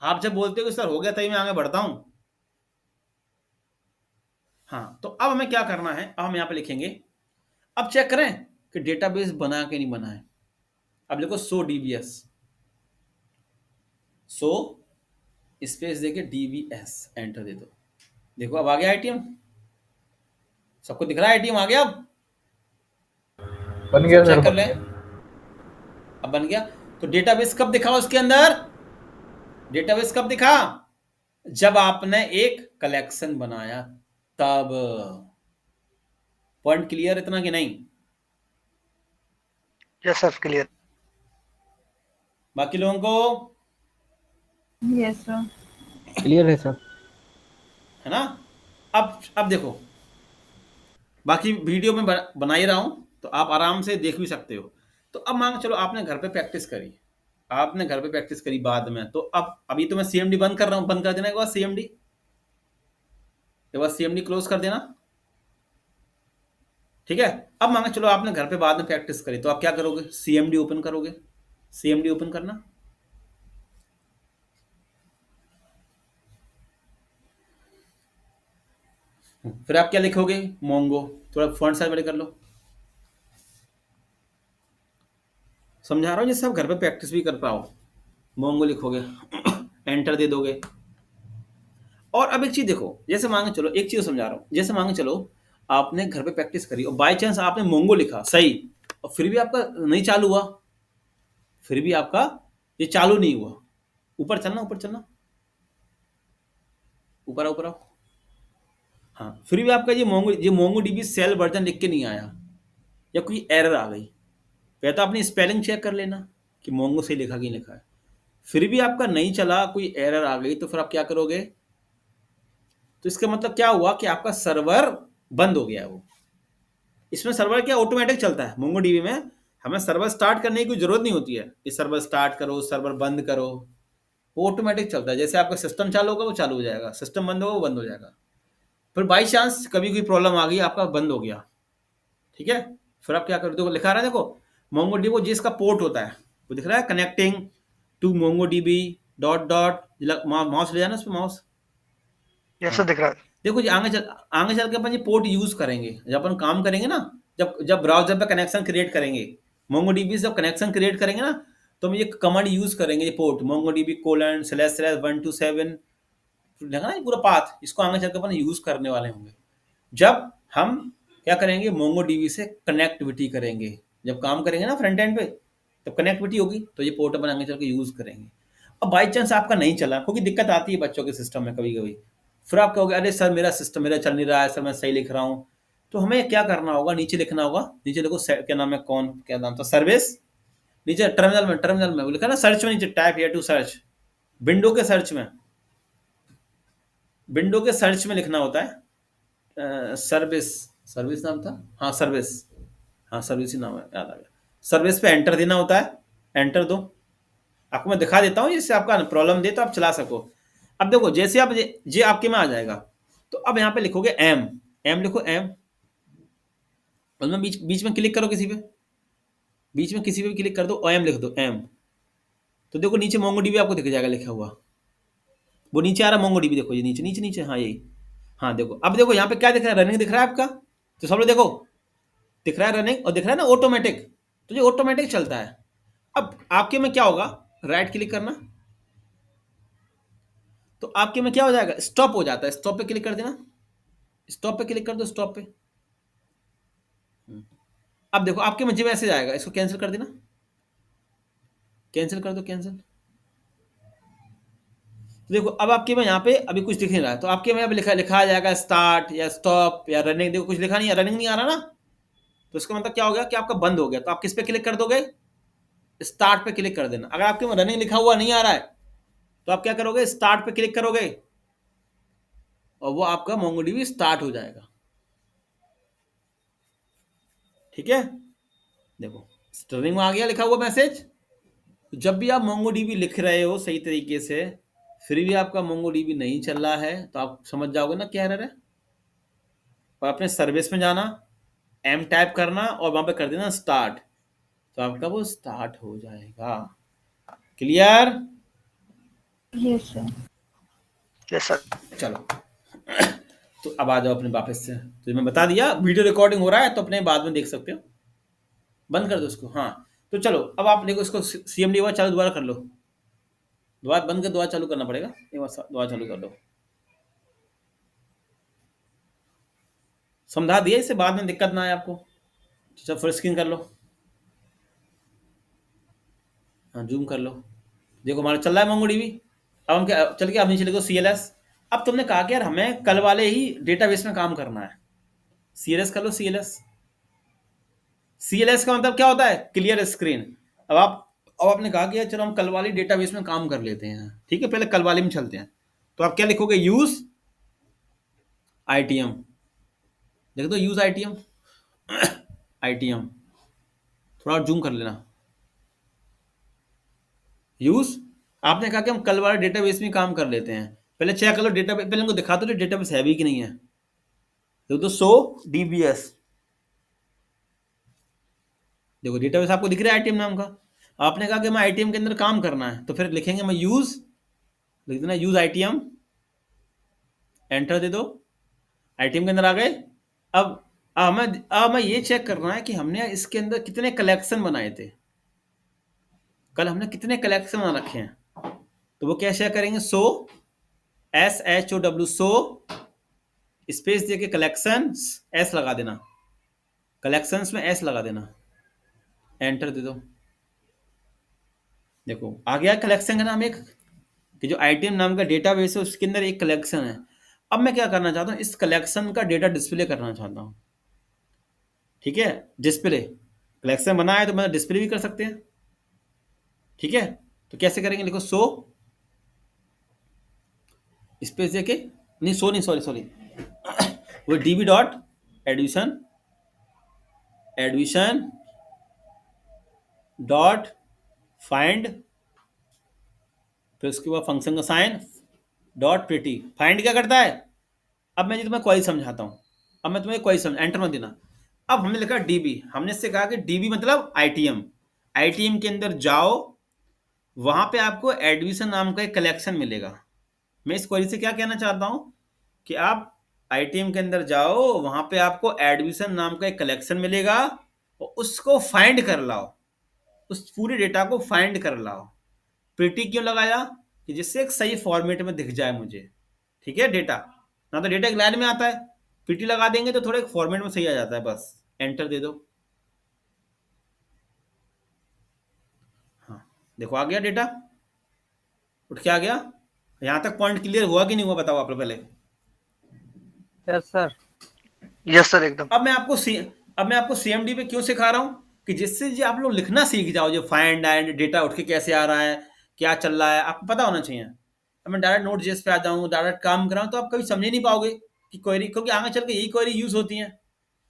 आप जब बोलते हो कि सर हो गया तभी मैं आगे बढ़ता हूं। हाँ, तो अब हमें क्या करना है, अब हम यहाँ पे लिखेंगे, अब चेक करें कि डेटाबेस बना के नहीं बना है। अब देखो सो डीबीएस, सो स्पेस देके डीबीएस एंटर दे दो। देखो अब आ गया आईटीएम, सबको दिख रहा है आईटीएम आ गया। अब बन गया चेक सर, कर बन ले, गया। अब बन गया। तो डेटाबेस कब दिखा उसके अंदर? डेटाबेस कब दिखा? जब आपने एक कलेक्शन बनाया तब। पॉइंट क्लियर इतना कि नहीं? Yes sir, clear. बाकी लोगों को Yes, sir. क्लियर है सर। है ना? अब देखो, बाकी वीडियो में बना ही रहा हूं तो आप आराम से देख भी सकते हो। तो अब मान चलो आपने घर पे प्रैक्टिस करी, आपने घर पे प्रैक्टिस करी बाद में, तो अब अभी तो मैं सीएमडी बंद कर रहा हूं, बंद कर देना एक बार सीएमडी, एक बार सीएमडी क्लोज कर देना, ठीक है। अब मान चलो आपने घर पे बाद में प्रैक्टिस करी, तो आप क्या करोगे? सीएमडी ओपन करोगे, सीएमडी ओपन करना। फिर आप क्या लिखोगे? मोंगो। थोड़ा फॉन्ट साइज बड़े कर लो, समझा रहा हूँ जिससे आप घर पे प्रैक्टिस भी कर पाओ। मोंगो लिखोगे, एंटर दे दोगे। और अब एक चीज देखो, जैसे मांगे चलो, एक चीज समझा रहा हूँ, जैसे मांगे चलो आपने घर पे प्रैक्टिस करी और बाय चांस आपने मोंगो लिखा सही, और फिर भी आपका नहीं चालू हुआ, फिर भी आपका ये चालू नहीं हुआ। ऊपर चलना, ऊपर चलना, ऊपर आओ, ऊपर आओ। हाँ, फिर भी आपका ये मोंगो डीबी सेल वर्जन लिख के नहीं आया, या कोई एरर आ गई, पहले तो आपने स्पेलिंग चेक कर लेना कि मोंगो से लिखा कि नहीं लिखा है। फिर भी आपका नहीं चला, कोई एरर आ गई, तो फिर आप क्या करोगे? तो इसका मतलब क्या हुआ कि आपका सर्वर बंद हो गया। वो इसमें सर्वर क्या ऑटोमेटिक चलता है मोंगो डीबी में, हमें सर्वर स्टार्ट करने की कोई जरूरत नहीं होती है कि सर्वर स्टार्ट करो, सर्वर बंद करो, वो ऑटोमेटिक चलता है। जैसे आपका सिस्टम चालू होगा वो चालू हो जाएगा, सिस्टम बंद होगा वो बंद हो जाएगा। फिर बाई चांस कभी कोई प्रॉब्लम आ गई, आपका बंद हो गया, ठीक है, फिर आप क्या करोगे? देखो लिखा रहा है, देखो मोंगो डीबी जिसका पोर्ट होता है वो दिख रहा है, connecting to Mongo DB dot dot, mouse ले जाना उस पर, माउस। यस सर, दिख रहा है। देखो जी आगे चल के अपन ये पोर्ट यूज करेंगे जब अपन काम करेंगे ना, जब जब ब्राउजर पे कनेक्शन क्रिएट करेंगे, मोंगोडीबी से जब कनेक्शन क्रिएट करेंगे ना, तो हम ये कमांड यूज करेंगे, ये पोर्ट momongodb://127 देखा ना, ये पूरा पाथ, इसको आगे चल के अपन यूज करने वाले होंगे जब हम क्या करेंगे, मोंगोडीबी से कनेक्टिविटी करेंगे। जब काम करेंगे ना फ्रंट एंड पे, तब कनेक्टिविटी होगी, तो ये पोर्ट अपन आगे चल के यूज करेंगे। अब बाई चांस आपका नहीं चला, क्योंकि दिक्कत आती है बच्चों के सिस्टम में कभी कभी, फिर आप कहोगे अरे सर मेरा सिस्टम मेरा चल नहीं रहा है सर, मैं सही लिख रहा हूँ। तो हमें क्या करना होगा? नीचे लिखना होगा, नीचे देखो क्या नाम है, क्या नाम था, सर्विस। नीचे टर्मिनल में वो लिखा ना, सर्च में नीचे type here to search, window के सर्च में, विंडो के सर्च में लिखना होता है सर्विस, सर्विस नाम था, हाँ सर्विस, हाँ सर्विस ही नाम है, याद आ गया। सर्विस पे एंटर देना होता है, एंटर दो। आपको मैं दिखा देता हूँ जिससे आपका प्रॉब्लम दे तो आप चला सको। अब देखो जैसे आप ये आपके में आ जाएगा, तो अब यहाँ पे लिखोगे एम लिखो, एम, उसमें बीच में क्लिक करो, किसी पे बीच में किसी पे भी क्लिक कर दो, एम लिख दो, एम। तो देखो नीचे मोंगोडीबी आपको दिख जाएगा लिखा हुआ, वो नीचे आ रहा मोंगोडीबी, देखो ये नीचे नीचे नीचे, हाँ यही, हाँ देखो। अब देखो यहाँ पे क्या दिख रहा है, रनिंग दिख रहा है आपका, तो सब लोग देखो दिख रहा है रनिंग, और दिख रहा है ना ऑटोमेटिक, तो ये ऑटोमेटिक चलता है। अब आपके में क्या होगा, राइट क्लिक करना, तो आपके में क्या हो जाएगा, स्टॉप हो जाता है, स्टॉप पे क्लिक कर देना, स्टॉप पे क्लिक कर दो, स्टॉप पे। अब देखो आपके में जो मैसेज आएगा इसको कैंसिल कर देना, कैंसिल कर दो, कैंसिल। तो देखो अब आपके में यहाँ पे अभी कुछ दिख नहीं रहा है, तो आपके में अब लिखा आ जाएगा स्टार्ट या स्टॉप या रनिंग, देखो कुछ लिखा नहीं है, रनिंग नहीं आ रहा ना, तो इसका मतलब क्या हो गया कि आपका बंद हो गया। तो आप किस पे क्लिक कर दोगे, स्टार्ट पे क्लिक कर देना। अगर आपके में रनिंग लिखा हुआ नहीं आ रहा है तो आप क्या करोगे, स्टार्ट पे क्लिक करोगे और वो आपका मोंगोडीबी स्टार्ट हो जाएगा। ठीक है, देखो रनिंग में आ गया लिखा हुआ मैसेज। तो जब भी आप मोंगोडीबी लिख रहे हो सही तरीके से, फिर भी आपका मोंगोडीबी नहीं चल रहा है, तो आप समझ जाओगे ना क्या एरर है, और अपने सर्विस में जाना, एम टाइप करना और वहां पे कर देना स्टार्ट, तो आपका वो स्टार्ट हो जाएगा। Clear? Yes, sir. Yes, sir. चलो तो अब आ जाओ अपने वापस से, तो मैं बता दिया वीडियो रिकॉर्डिंग हो रहा है तो अपने बाद में देख सकते हो, बंद कर दो उसको। हाँ तो चलो अब आप देखो इसको CMD हुआ चालू, दोबारा कर लो, दोबारा बंद कर दोबारा चालू करना पड़ेगा, एक बार दोबारा चालू कर लो। समझा दिया, इससे बाद में दिक्कत ना आए आपको। अच्छा फुल स्क्रीन कर लो, हाँ जूम कर लो, देखो हमारा चल रहा है मोंगोडीबी। अब हम क्या चल के अब नीचे लिखो CLS। अब तुमने कहा कि यार हमें कल वाले ही डेटाबेस में काम करना है, CLS कर लो, CLS। CLS का मतलब क्या होता है, क्लियर स्क्रीन। अब आपने कहा कि यार चलो हम कल वाली डेटाबेस में काम कर लेते हैं, ठीक है, पहले कल वाले में चलते हैं। तो आप क्या लिखोगे, यूज ITM, देख दो यूज ITM, ITM थोड़ा और जूम कर लेना, यूज। आपने कहा कि हम कल वाले डेटाबेस में काम कर लेते हैं, पहले चेक कर लो डेटाबेस, पहले उनको दिखा दो डेटाबेस है भी कि नहीं है। देखो तो सो DBS, देखो डेटाबेस आपको दिख रहा है ITM नाम का। आपने कहा कि हमें ITM के अंदर काम करना है, तो फिर लिखेंगे मैं यूज, लिख देना यूज ITM, एंटर दे दो, ITM के अंदर आ गए। अब मैं ये चेक करना है कि हमने इसके अंदर कितने कलेक्शन बनाए थे, कल हमने कितने कलेक्शन बना रखे हैं। तो वो क्या शेयर करेंगे, सो SHOW, सो स्पेस देके कलेक्शन S लगा देना, कलेक्शंस में S लगा देना, एंटर दे दो। देखो आ गया कलेक्शन का नाम एक, कि जो ITM नाम का डेटाबेस है उसके अंदर एक कलेक्शन है। अब मैं क्या करना चाहता हूँ, इस कलेक्शन का डेटा डिस्प्ले करना चाहता हूँ। ठीक है, डिस्प्ले, कलेक्शन बना है तो मैं डिस्प्ले भी कर सकते हैं। ठीक है, तो कैसे करेंगे, लिखो सो स्पेस देके, नहीं सो नहीं, सॉरी वो DB dot admission, admission dot find, फिर उसके बाद फंक्शन का साइन डॉट प्रिटी। फाइंड क्या करता है, अब मैं जी तुम्हें क्वेरी समझाता हूँ, अब मैं तुम्हें क्वेरी समझ, एंटर मत देना। अब हमने लिखा DB, हमने इससे कहा कि DB मतलब ITM के अंदर जाओ, वहां पे आपको एडमिशन नाम का एक कलेक्शन मिलेगा। मैं इस क्वेरी से क्या कहना चाहता हूं कि आप ITM के अंदर जाओ, वहां पे आपको एडमिशन नाम का एक कलेक्शन मिलेगा और उसको फाइंड कर लाओ, उस पूरे डेटा को फाइंड कर लाओ। प्रिटी क्यों लगाया, कि जिससे एक सही फॉर्मेट में दिख जाए मुझे। ठीक है, डेटा ना तो डेटा एक लाइन में आता है, प्रिटी लगा देंगे तो थोड़ा एक फॉर्मेट में सही आ जाता है, बस एंटर दे दो। हाँ देखो आ गया डेटा, उठ के आ गया। यहां तक पॉइंट क्लियर हुआ कि नहीं हुआ, बताओ आप लोग पहले। Yes sir. Yes, sir. एकदम. अब मैं आपको CMD पे क्यों सिखा रहा हूँ, कि जिससे जो आप लोग लिखना सीख जाओ, जो फाइंड एंड डेटा उठ के कैसे आ रहा है, क्या चल रहा है, आपको पता होना चाहिए। अब मैं डायरेक्ट नोट जेस पे आ जाऊँ, डायरेक्ट काम कराऊँ, तो आप कभी समझ ही नहीं पाओगे कि क्वेरी, क्योंकि आगे चल के यही क्वेरी यूज होती है।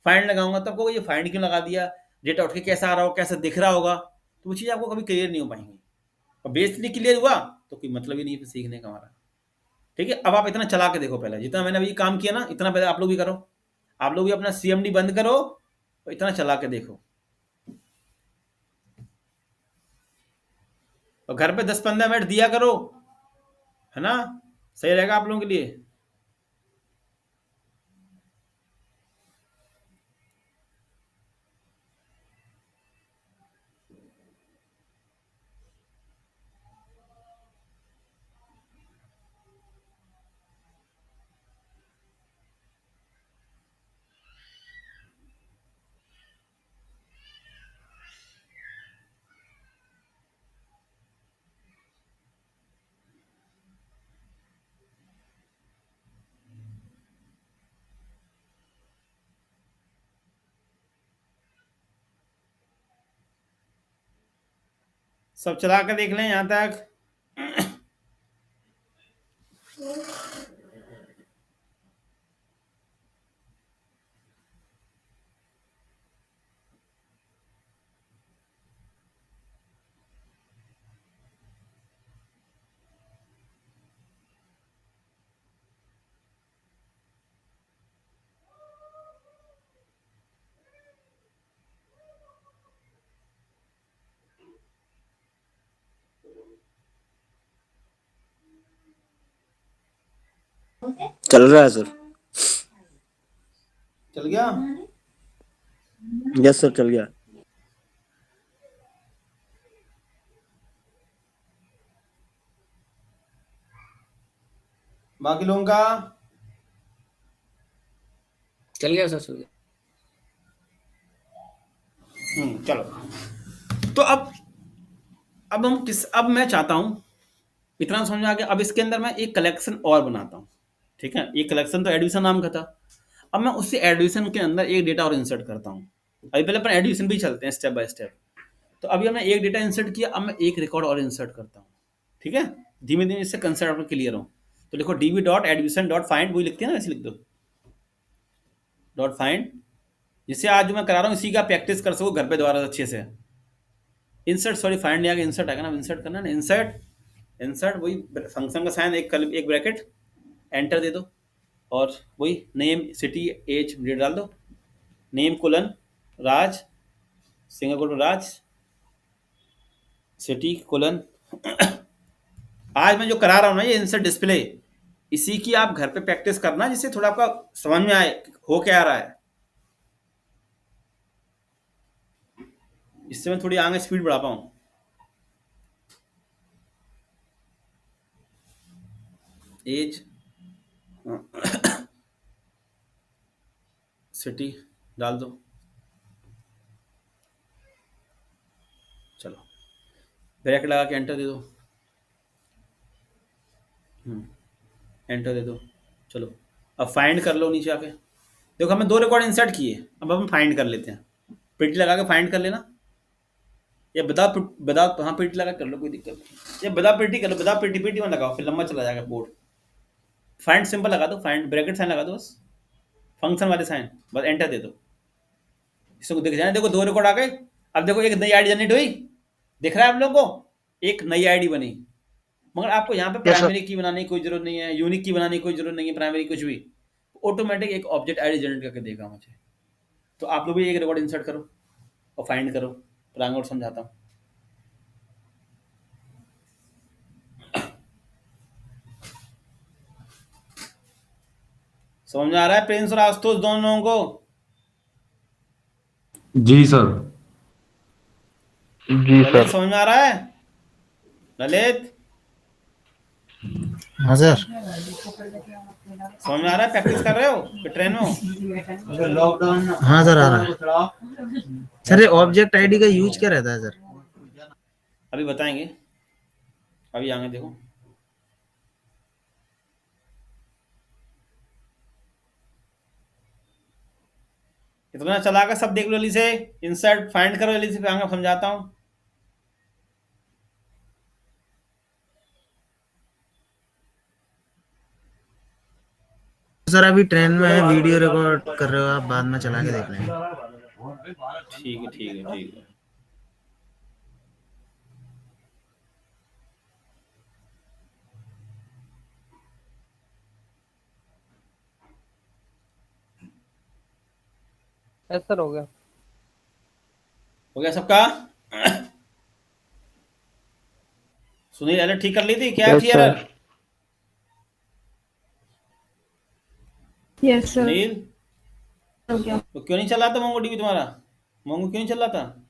फाइंड लगाऊंगा तो आपको ये फाइंड क्यों लगा दिया, डेटा उठ के कैसा आ रहा हो, कैसे दिख रहा होगा, तो वो चीज़ आपको कभी क्लियर नहीं हो पाएंगी। और बेसिकली क्लियर हुआ तो कोई मतलब ही नहीं है सीखने का हमारा। ठीक है, अब आप इतना चला के देखो, पहले जितना मैंने अभी काम किया ना, इतना पहले आप लोग भी करो, आप लोग भी अपना CMD बंद करो और इतना चला के देखो, और घर पे 10-15 मिनट दिया करो, है ना, सही रहेगा आप लोगों के लिए। सब चला कर देख लें यहाँ तक। चल रहा है सर। चल गया? यस सर, चल गया। बाकी लोगों का चल गया सर, चल गया। चलो। तो अब मैं चाहता हूं, इतना समझ में आ गया। अब इसके अंदर मैं एक कलेक्शन और बनाता हूं, ठीक है। एक कलेक्शन तो एडिशन नाम का था। अब मैं उसी एडिशन के अंदर एक डेटा और इंसर्ट करता हूं। अभी पहले अपन एडिशन भी चलते हैं स्टेप बाय स्टेप। तो अभी हमने एक डेटा इंसर्ट किया, अब मैं एक रिकॉर्ड और इंसर्ट करता हूँ, ठीक है। धीमे धीमे इससे कंसेप्ट आपको क्लियर हो। तो लिखो db dot admission dot find, वही लिखते हैं ना, वैसे लिख दो डॉट फाइंड, जिससे आज जो मैं करा रहा हूँ इसी का प्रैक्टिस कर सको घर पे दोबारा अच्छे से। इंसर्ट, सॉरी फाइंड नहीं आगे, इंसर्ट आएगा ना, इंसर्ट करना ना, इंसर्ट वही फंक्शन का साइन, एक ब्रैकेट, एंटर दे दो, और वही नेम सिटी एज डेट डाल दो, नेम कोलन राज, सिंगापुर राज, सिटी कोलन। आज मैं जो करा रहा हूँ ना ये इंसर्ट डिस्प्ले, इसी की आप घर पे प्रैक्टिस करना, जिससे थोड़ा आपका समझ में आए हो क्या आ रहा है। इससे मैं थोड़ी आगे स्पीड बढ़ा पाऊँ। एज सिटी डाल दो, चलो ब्रैकेट लगा के एंटर दे दो, एंटर दे दो। चलो अब फाइंड कर लो नीचे आके। देखो हमें 2 रिकॉर्ड इंसर्ट किए, अब हम फाइंड कर लेते हैं। पिटी लगा के फाइंड कर लेना, या बदा हाँ पिटी लगा कर लो, कोई दिक्कत नहीं। या बदा पिटी कर लो, बदा पिटी में लगाओ, फिर लंबा चला जाएगा बोर्ड। फाइंड सिंपल लगा दो, फाइंड ब्रैकेट साइन लगा दो, बस फंक्शन वाले साइन, बस एंटर दे दो। इसको दिख जाए, देखो 2 रिकॉर्ड आ गए। अब देखो एक नई आईडी जनरेट हुई, दिख रहा है आप लोगों को, एक नई आईडी बनी। मगर आपको यहाँ पे Yes, sir. प्राइमरी की बनाने की कोई जरूरत नहीं है, यूनिक की बनाने की कोई जरूरत नहीं है, प्राइमरी कुछ भी, ऑटोमेटिक एक ऑब्जेक्ट आईडी जनरेट करके देगा मुझे। तो आप लोग भी एक रिकॉर्ड इंसर्ट करो और फाइंड करो, प्रांग और समझाता हूँ। समझ में आ रहा है प्रिंस और आशुतोष दोनों लोगों को? जी सर। जी ललित समझ में आ रहा है? ललित हाँ सर। समझ में आ रहा है? प्रैक्टिस कर रहे हो कि ट्रेन में हो? हाँ सर, आ रहा है। सर ये ऑब्जेक्ट आईडी का यूज क्या रहता है सर? अभी बताएंगे, अभी आगे देखो। इतना चला कर सब देख लो जल्दी से, इंसर्ट फाइंड करो जल्दी से, फिर आगे समझाता हूँ। सर अभी ट्रेन में है, वीडियो रिकॉर्ड कर रहे हो आप, बाद में चला के देख लेंगे। ठीक है ठीक है ठीक है। यस सर, हो गया। हो गया सबका? सुनील एरर ठीक कर ली थी क्या? Yes, थी sir. Error yes sir, Sunil? हो गया। तो क्यों नहीं चला था मोंगो टीवी तुम्हारा? मोंगो क्यों नहीं चल रहा था?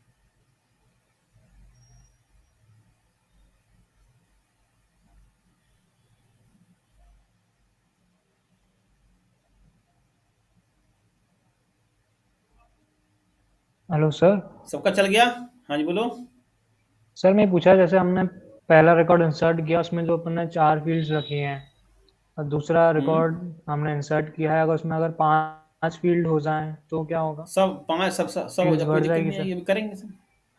Hello sir. सबका चल गया? हाँ जी बोलो। सर मैं पूछा, जैसे हमने पहला रिकॉर्ड इंसर्ट किया, उसमें जो अपन ने 4 फील्ड्स रखी हैं, और दूसरा रिकॉर्ड हमने इंसर्ट किया है, अगर उसमें अगर 5 फील्ड हो जाएं तो क्या होगा? सब 5 सब हो फील्ड्स जाए, कोई बढ़ दिक्कत जाएगी नहीं है, सर? ये भी करेंगे सब।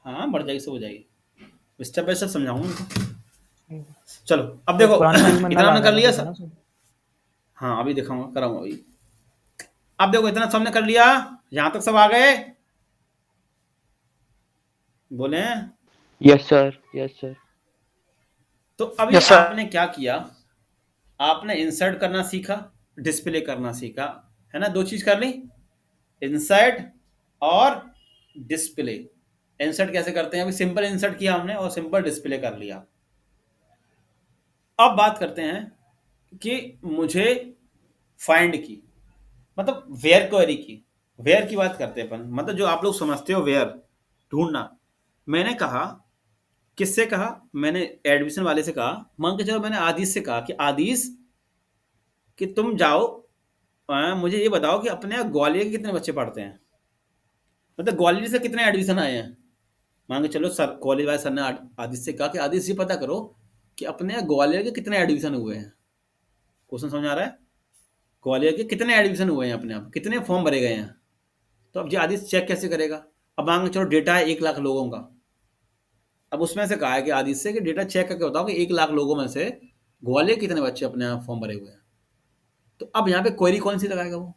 हाँ बढ़ जाएगी, सब हो जाएगी। स्टेप बाय स्टेप समझाऊंगा उनको। चलो अब देखो पुरानी फील्ड में इतना नल आ हमने कर लिया जाएगा सब। ना सर? हाँ अभी दिखाऊंगा, कराऊंगा अभी। अब देखो इतना सबने कर लिया, यहां तक सब आ गए, बोले हैं? Yes sir, yes sir. तो अभी यस सर। आपने क्या किया, आपने इंसर्ट करना सीखा, डिस्प्ले करना सीखा, है ना? दो चीज कर ली, इंसर्ट और डिस्प्ले। इंसर्ट कैसे करते हैं? अभी सिंपल इंसर्ट किया हमने और सिंपल डिस्प्ले कर लिया। अब बात करते हैं कि मुझे फाइंड की, मतलब वेयर क्वेरी की। वेयर की बात करते हैं अपन, मतलब जो आप लोग समझते हो वेयर, ढूंढना। मैंने कहा, किससे कहा? मैंने एडमिशन वाले से कहा, मान के चलो मैंने आदिश से कहा कि आदिश कि तुम जाओ, मुझे ये बताओ कि अपने यहाँ ग्वालियर के कितने बच्चे पढ़ते हैं, मतलब ग्वालियर से कितने एडमिशन आए हैं। मान के चलो सर, ग्वालियर वाले सर ने आदिश से कहा कि आदिश ये पता करो कि अपने यहाँ ग्वालियर के कितने एडमिशन हुए हैं। क्वेश्चन समझ आ रहा है? ग्वालियर के कितने एडमिशन हुए हैं, अपने आप कितने फॉर्म भरे गए हैं। तो अब जी आदिश चेक कैसे करेगा? अब मान के चलो डेटा है 1 लाख लोगों का। अब उसमें से कहा है कि आदिश से कि डेटा चेक करके बताओ कि 1 लाख लोगों में से ग्वालियर कितने बच्चे अपने यहाँ फॉर्म भरे हुए हैं। तो अब यहाँ पे क्वेरी कौन सी लगाएगा वो?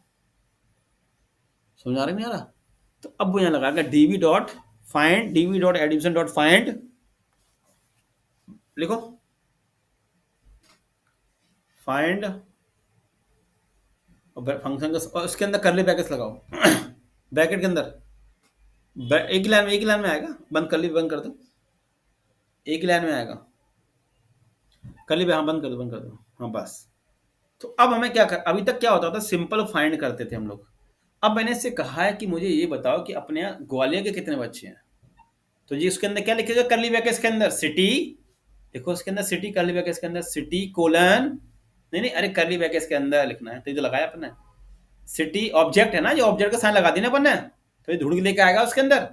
समझ आ रहा है नहीं आ रहा? तो अब वो यहाँ लगाएगा DB dot find, DB dot admission dot find, लिखो फाइंड फंक्शन का, और उसके अंदर करली ब्रैकेट्स लगाओ ब्रैकेट के अंदर एक ही लाइन में आएगा, बंद कर ली, बंद कर दो, एक ही लाइन में आएगा करली, हाँ बंद कर दो, हाँ बस। तो अब हमें क्या कर, अभी तक क्या होता था, सिंपल फाइंड करते थे हम लोग। अब मैंने इससे कहा है कि मुझे ये बताओ कि अपने यहाँ ग्वालियर के कितने बच्चे हैं। तो जी उसके अंदर क्या लिखेगा, करली ब्रैकेट्स के अंदर सिटी, देखो उसके अंदर सिटी, करली ब्रैकेट्स के अंदर सिटी कोलन, नहीं अरे करली ब्रैकेट्स के अंदर लिखना है, तो ये जो लगाया अपन ने सिटी, ऑब्जेक्ट है ना, जो ऑब्जेक्ट का साइन लगा दी ना अपन ने, तो ये ढूंढ के लेके आएगा उसके अंदर।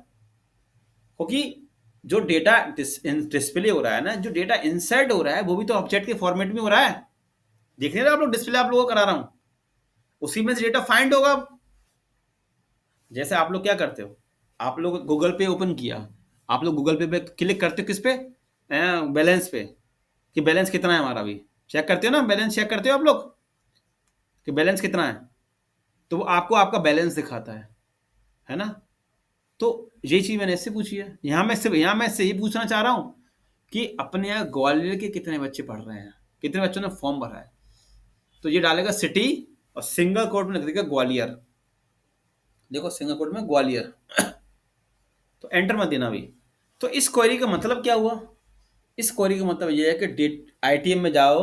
क्योंकि जो डेटा डिस्प्ले हो रहा है ना, जो डेटा इंसर्ट हो रहा है, वो भी तो ऑब्जेक्ट के फॉर्मेट में हो रहा है। देख रहे हैं आप लोग, डिस्प्ले आप लोगों को करा रहा हूं, उसी में से डेटा फाइंड होगा। जैसे आप लोग क्या करते हो, आप लोग गूगल पे ओपन किया, आप लोग गूगल पे क्लिक करते हो किस पे, बैलेंस पे, कि बैलेंस कितना है हमारा, अभी चेक करते हो ना, बैलेंस चेक करते हो आप लोग कि बैलेंस कितना है, तो वो आपको आपका बैलेंस दिखाता है ना। तो ये चीज मैंने इससे पूछी है। यहाँ मैं इससे ये पूछना चाह रहा हूँ कि अपने यहाँ ग्वालियर के कितने बच्चे पढ़ रहे हैं, कितने बच्चों ने फॉर्म भरा है। तो ये डालेगा सिटी और सिंगल कोट में लिख देगा ग्वालियर, देखो सिंगल कोट में ग्वालियर तो एंटर मत देना अभी। तो इस क्वेरी का मतलब क्या हुआ? इस क्वेरी का मतलब ये है कि आईटीएम में जाओ,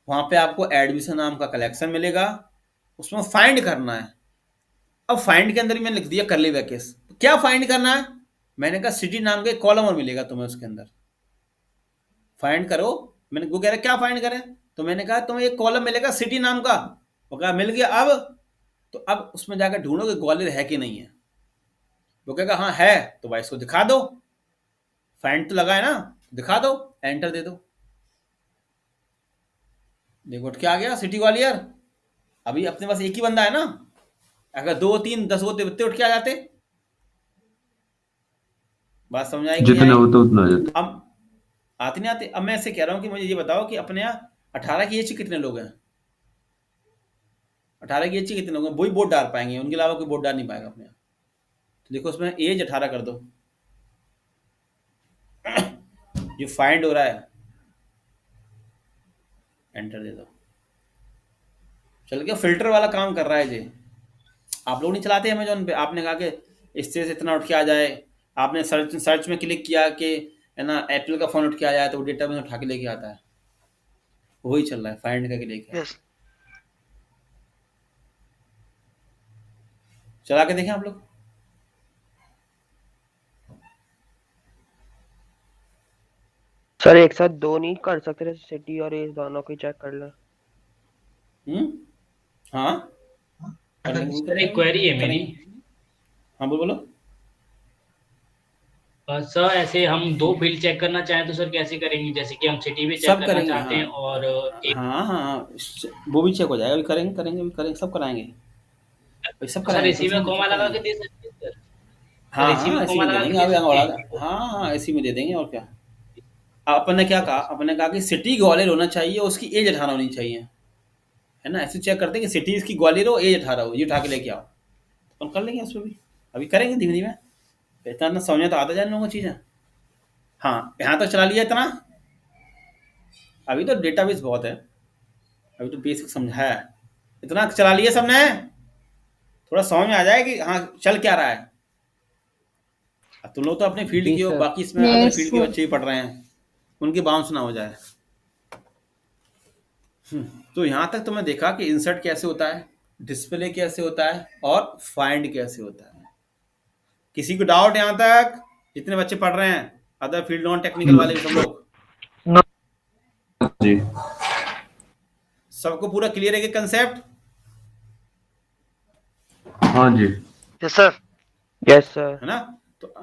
वहां पे आपको एडमिशन नाम का कलेक्शन मिलेगा, उसमें फाइंड करना है। अब फाइंड के अंदर ही मैंने लिख दिया करली ब्रैकेट्स। क्या फाइंड करना है? मैंने कहा सिटी नाम का एक कॉलम और मिलेगा तुम्हें, उसके अंदर फाइंड करो। मैंने वो कह रहा क्या फाइंड करें, तो मैंने कहा तुम्हें एक कॉलम मिलेगा सिटी नाम का, वो कहा मिल गया। अब तो अब उसमें जाकर ढूंढो कि ग्वालियर है कि नहीं है। वो कहेगा हाँ है, तो भाई इसको दिखा दो, फाइंड तो लगा है ना, दिखा दो, एंटर दे दो, देखो उठ के आ गया सिटी ग्वालियर। अभी अपने पास एक ही बंदा है ना, अगर 2 3 10 होते उठ के आ जाते। बात समझ आएगी? जितने होते उतना आ जाते। अब आते नहीं आते। अब मैं ऐसे कह रहा हूँ कि मुझे ये बताओ कि अपने यहाँ 18 की एज के कितने लोग हैं, 18 की एज के कितने लोग हैं, वही वोट डाल पाएंगे, उनके अलावा कोई वोट डाल नहीं पाएगा अपने यहाँ। तो देखो उसमें एज 18 कर दो, जो फाइंड हो रहा है, एंटर दे दो, चल गया। फिल्टर वाला काम कर रहा है जी। आप लोग नहीं चलाते अमेजोन पे, आपने कहा कि इससे इतना उठ के आ जाए, आपने सर्च में क्लिक किया कि है ना एप्पल का फोन उठ के आ जाए, तो वो डेटा में उठा के लेके आता है, वही चल रहा है, फाइंड करके लेके। यस चला के देखें आप लोग। सर एक साथ दो नहीं कर सकते, सिटी और एज दोनों को चेक कर ले। हाँ सर एक क्वेरी है मेरी। हाँ बोलो। सर ऐसे हम 2 फील्ड चेक करना चाहें तो सर कैसे करेंगे? जैसे कि हम सिटी भी चेक सब करना करेंगे, चाहते हैं और हाँ वो भी चेक हो जाएगा, अभी करेंगे, सब कराएंगे, सब सर कराएंगे। इसी में कॉमा लगा के दे सकते हैं सर? हाँ इसी में इसी कॉमा में दे लगा देंगे, के अभी दे सकते बढ़ा हैं? हाँ इसी में दे देंगे, और क्या। अपन ने क्या कहा, अपन ने कहा कि सिटी ग्वालियर होना चाहिए, उसकी एज 18 होनी चाहिए, है ना। ऐसे चेक करते हैं कि सिटी इसकी ग्वालियर हो, एज 18 हो, ये उठा के लेके आओ, अपन कर लेंगे उसमें भी, अभी करेंगे धीमे धीमे, इतना समझ तो आता जाए लोगों को चीज़ें। हाँ, यहाँ तक चला लिया इतना, अभी तो डेटाबेस बहुत है, अभी तो बेसिक समझाया है, इतना चला लिया सबने, थोड़ा समझ में आ जाए कि हाँ चल क्या रहा है। अब तुम लोग तो अपने फील्ड जी की हो, सर। बाकी इसमें अदर फील्ड के बच्चे भी पढ़ रहे हैं, उनकी बाउंस ना हो जाए। तो यहाँ तक तो मैं देखा कि इंसर्ट कैसे होता है, डिस्प्ले कैसे होता है, और फाइंड कैसे होता है। किसी को डाउट यहाँ तक, जितने बच्चे पढ़ रहे हैं अदर फील्ड नॉन टेक्निकल वाले सब लोग? जी सबको पूरा क्लियर है कि कंसेप्ट? हाँ जी यस सर। Yes sir. है ना। तो